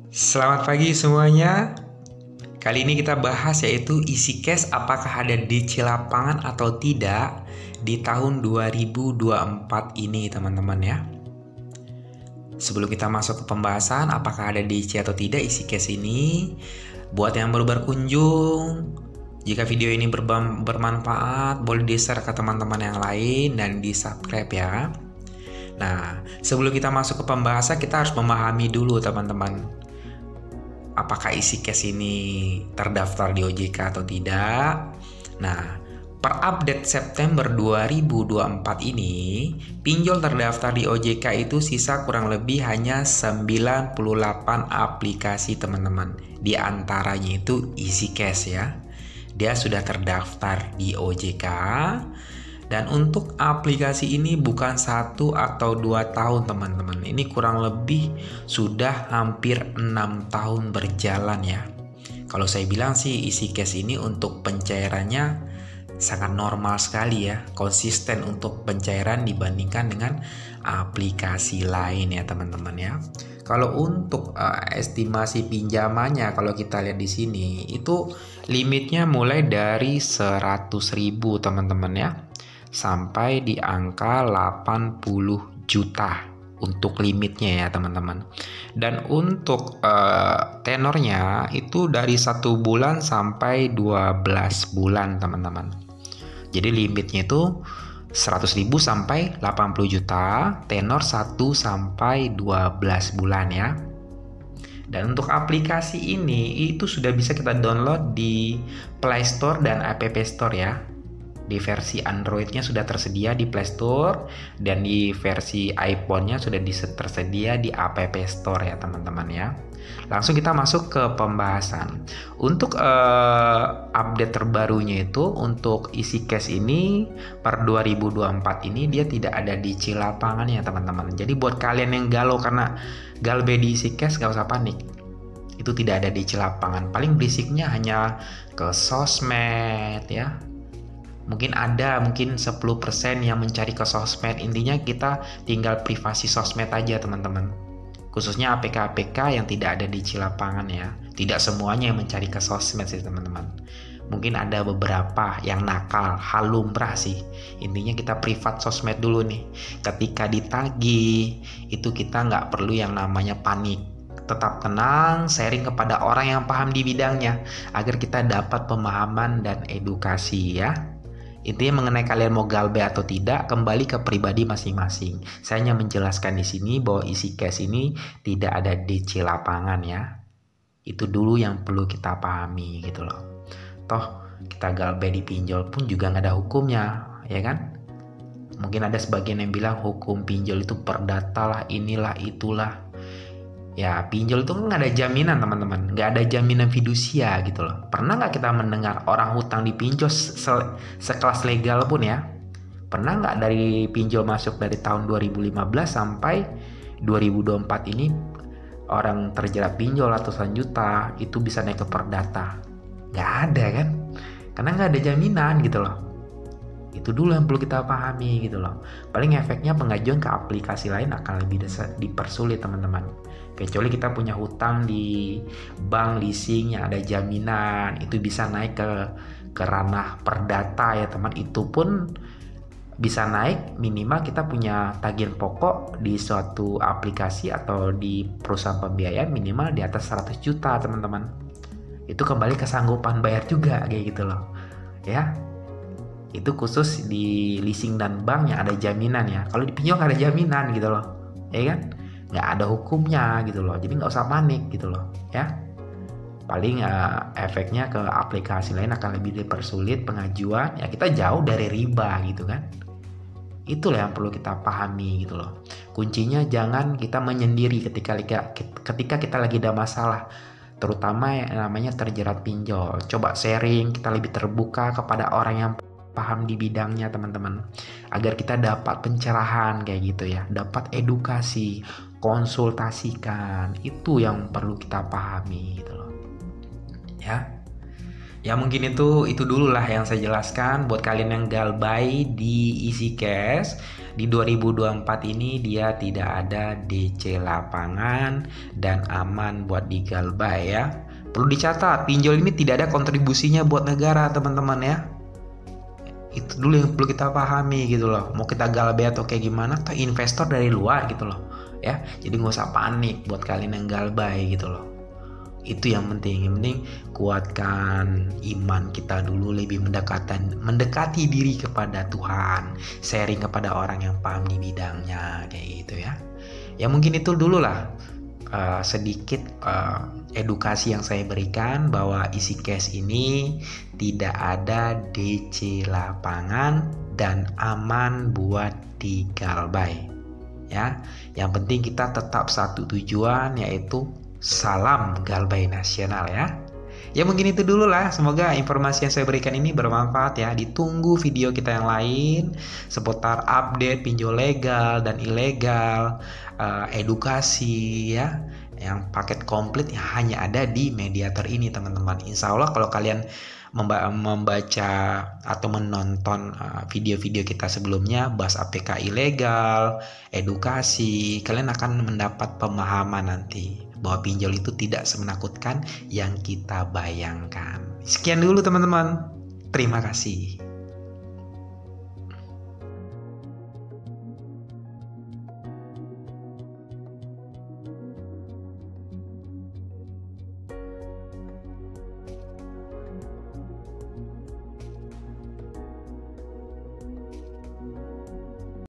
Selamat pagi semuanya. Kali ini kita bahas yaitu isi cash apakah ada DC lapangan atau tidak di tahun 2024 ini teman-teman ya. Sebelum kita masuk ke pembahasan apakah ada DC atau tidak isi cash ini, buat yang baru berkunjung, jika video ini bermanfaat, boleh di-share ke teman-teman yang lain dan di-subscribe ya. Nah, sebelum kita masuk ke pembahasan, kita harus memahami dulu teman-teman, apakah isi cash ini terdaftar di OJK atau tidak. Nah, per update September 2024 ini, pinjol terdaftar di OJK itu sisa kurang lebih hanya 98 aplikasi teman-teman. Di antaranya itu isi cash ya. Dia sudah terdaftar di OJK. Dan untuk aplikasi ini bukan 1 atau 2 tahun teman-teman. Ini kurang lebih sudah hampir 6 tahun berjalan ya. Kalau saya bilang sih isi cash ini untuk pencairannya sangat normal sekali ya. Konsisten untuk pencairan dibandingkan dengan aplikasi lain ya teman-teman ya. Kalau untuk estimasi pinjamannya, kalau kita lihat di sini itu limitnya mulai dari 100.000 teman-teman ya, sampai di angka 80 juta untuk limitnya ya teman-teman. Dan untuk tenornya itu dari 1 bulan sampai 12 bulan teman-teman. Jadi limitnya itu 100.000 sampai 80 juta, tenor 1 sampai 12 bulan ya. Dan untuk aplikasi ini itu sudah bisa kita download di Play Store dan App Store ya. Di versi Android-nya sudah tersedia di Play Store, dan di versi iPhone-nya sudah tersedia di App Store ya teman-teman ya. Langsung kita masuk ke pembahasan. Untuk update terbarunya itu untuk isi cash ini per 2024 ini dia tidak ada DC lapangan ya teman-teman. Jadi buat kalian yang galau karena galbe di isi cash gak usah panik. Itu tidak ada DC lapangan. Paling berisiknya hanya ke sosmed ya. Mungkin 10% yang mencari ke sosmed. Intinya kita tinggal privasi sosmed aja teman-teman. Khususnya APK-APK yang tidak ada di lapangan ya. Tidak semuanya yang mencari ke sosmed sih teman-teman. Mungkin ada beberapa yang nakal, hal lumrah sih. Intinya kita privat sosmed dulu nih. Ketika ditagih, itu kita nggak perlu yang namanya panik. Tetap tenang, sharing kepada orang yang paham di bidangnya, agar kita dapat pemahaman dan edukasi ya. Intinya mengenai kalian mau galbe atau tidak, kembali ke pribadi masing-masing. Saya hanya menjelaskan di sini bahwa isi cash ini tidak ada DC lapangan ya. Itu dulu yang perlu kita pahami gitu loh. Toh kita galbe di pinjol pun juga nggak ada hukumnya, ya kan? Mungkin ada sebagian yang bilang hukum pinjol itu perdata lah, inilah itulah. Ya pinjol itu kan nggak ada jaminan teman-teman, nggak ada jaminan fidusia gitu loh. Pernah nggak kita mendengar orang hutang di pinjol sekelas legal pun ya? Pernah nggak dari pinjol masuk dari tahun 2015 sampai 2024 ini orang terjerat pinjol ratusan juta itu bisa naik ke perdata? Nggak ada kan? Karena nggak ada jaminan gitu loh. Itu dulu yang perlu kita pahami gitu loh. Paling efeknya pengajuan ke aplikasi lain akan lebih dipersulit teman-teman. Kecuali kita punya hutang di bank leasing yang ada jaminan, itu bisa naik ke ranah perdata ya teman. Itu pun bisa naik minimal kita punya tagihan pokok di suatu aplikasi atau di perusahaan pembiayaan minimal di atas 100 juta teman-teman. Itu kembali kesanggupan bayar juga kayak gitu loh ya. Itu khusus di leasing dan bank yang ada jaminan ya. Kalau di pinjol nggak ada jaminan gitu loh, ya kan? Nggak ada hukumnya gitu loh. Jadi nggak usah panik gitu loh, ya. Paling efeknya ke aplikasi lain akan lebih dipersulit pengajuan. Ya kita jauh dari riba gitu kan. Itulah yang perlu kita pahami gitu loh. Kuncinya jangan kita menyendiri ketika kita lagi ada masalah. Terutama yang namanya terjerat pinjol. Coba sharing, kita lebih terbuka kepada orang yang paham di bidangnya teman-teman, agar kita dapat pencerahan kayak gitu ya, dapat edukasi, konsultasikan. Itu yang perlu kita pahami gitu loh ya. Ya mungkin itu dulu lah yang saya jelaskan buat kalian yang galbay di EasyCash di 2024 ini, dia tidak ada DC lapangan dan aman buat digalbay ya. Perlu dicatat, pinjol ini tidak ada kontribusinya buat negara teman-teman ya. Itu dulu yang perlu kita pahami gitu loh. Mau kita galbay atau kayak gimana, atau investor dari luar gitu loh ya. Jadi nggak usah panik buat kalian yang galbay gitu loh. Itu yang penting kuatkan iman kita dulu, lebih mendekati diri kepada Tuhan, sharing kepada orang yang paham di bidangnya kayak gitu ya. Ya mungkin itu dulu lah sedikit edukasi yang saya berikan bahwa EasyCash ini tidak ada DC lapangan dan aman buat digalbay ya. Yang penting kita tetap satu tujuan, yaitu salam galbay nasional ya. Ya mungkin itu dulu lah. Semoga informasi yang saya berikan ini bermanfaat ya. Ditunggu video kita yang lain seputar update pinjol legal dan ilegal, edukasi ya. Yang paket komplit yang hanya ada di Mediator ini teman-teman. Insya Allah kalau kalian membaca atau menonton video-video kita sebelumnya bahas APK ilegal, edukasi, kalian akan mendapat pemahaman nanti bahwa pinjol itu tidak semenakutkan yang kita bayangkan. Sekian dulu teman-teman. Terima kasih.